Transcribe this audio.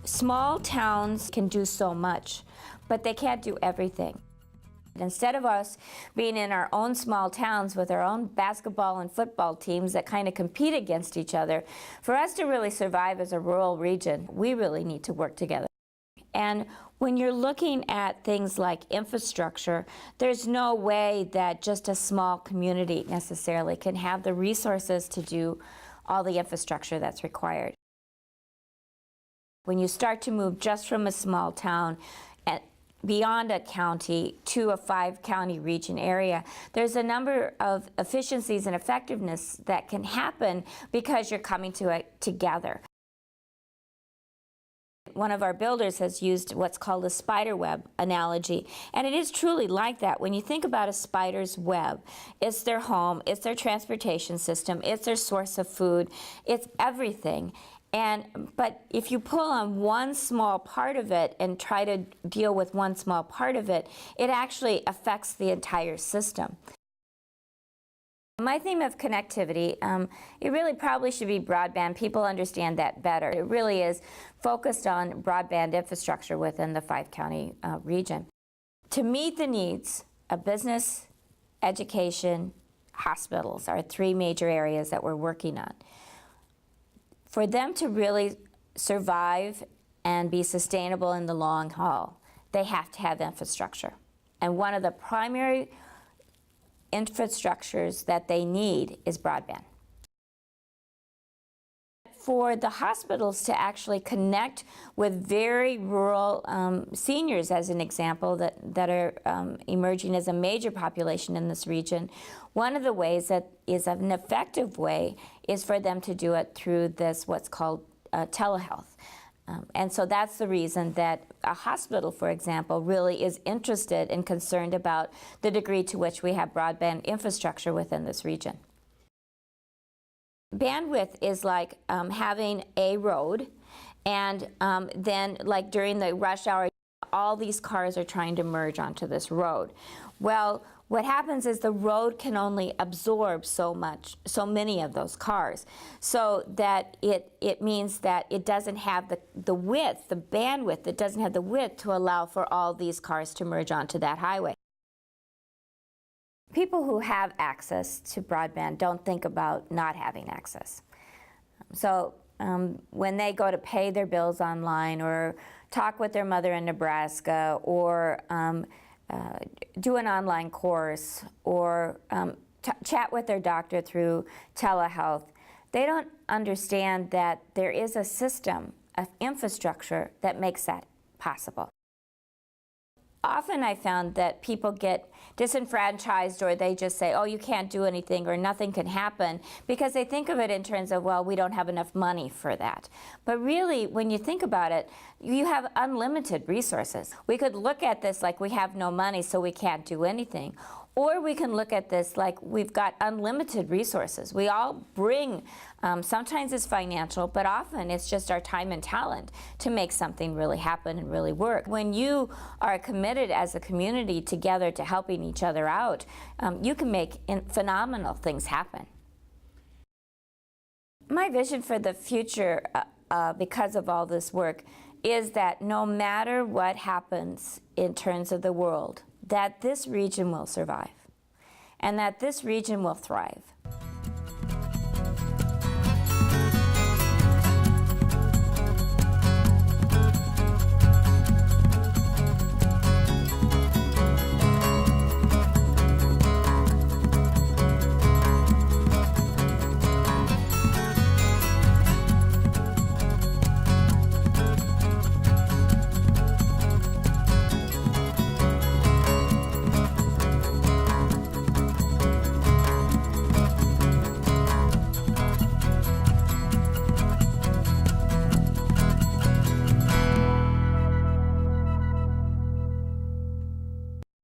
Small towns can do so much, but they can't do everything. Instead of us being in our own small towns with our own basketball and football teams that kind of compete against each other, for us to really survive as a rural region, we really need to work together. And when you're looking at things like infrastructure, there's no way that just a small community necessarily can have the resources to do all the infrastructure that's required. When you start to move just from a small town beyond a county to a 5-county region area, there's a number of efficiencies and effectiveness that can happen because you're coming to it together. One of our builders has used what's called a spider web analogy, and it is truly like that. When you think about a spider's web, it's their home, it's their transportation system, it's their source of food, it's everything. But if you pull on one small part of it and try to deal with one small part of it, it actually affects the entire system. My theme of connectivity, it really probably should be broadband. People understand that better. It really is focused on broadband infrastructure within the 5-county region. To meet the needs of business, education, hospitals are 3 major areas that we're working on. For them to really survive and be sustainable in the long haul, they have to have infrastructure. And one of the primary infrastructures that they need is broadband. For the hospitals to actually connect with very rural seniors, as an example, that are emerging as a major population in this region, one of the ways that is an effective way is for them to do it through this, what's called telehealth. And so that's the reason that a hospital, for example, really is interested and concerned about the degree to which we have broadband infrastructure within this region. Bandwidth is like having a road, and then like during the rush hour, all these cars are trying to merge onto this road. Well, what happens is the road can only absorb so many of those cars, so that it means that it doesn't have the width, the bandwidth, it doesn't have the width to allow for all these cars to merge onto that highway. People who have access to broadband don't think about not having access. So when they go to pay their bills online, or talk with their mother in Nebraska, or do an online course, or chat with their doctor through telehealth, they don't understand that there is a system of infrastructure that makes that possible. Often I found that people get disenfranchised, or they just say, oh, you can't do anything, or nothing can happen, because they think of it in terms of, well, we don't have enough money for that. But really, when you think about it, you have unlimited resources. We could look at this like we have no money, so we can't do anything. Or we can look at this like we've got unlimited resources. We all bring, sometimes it's financial, but often it's just our time and talent to make something really happen and really work. When you are committed as a community together to helping each other out, you can make phenomenal things happen. My vision for the future, because of all this work, is that no matter what happens in terms of the world, that this region will survive, and that this region will thrive.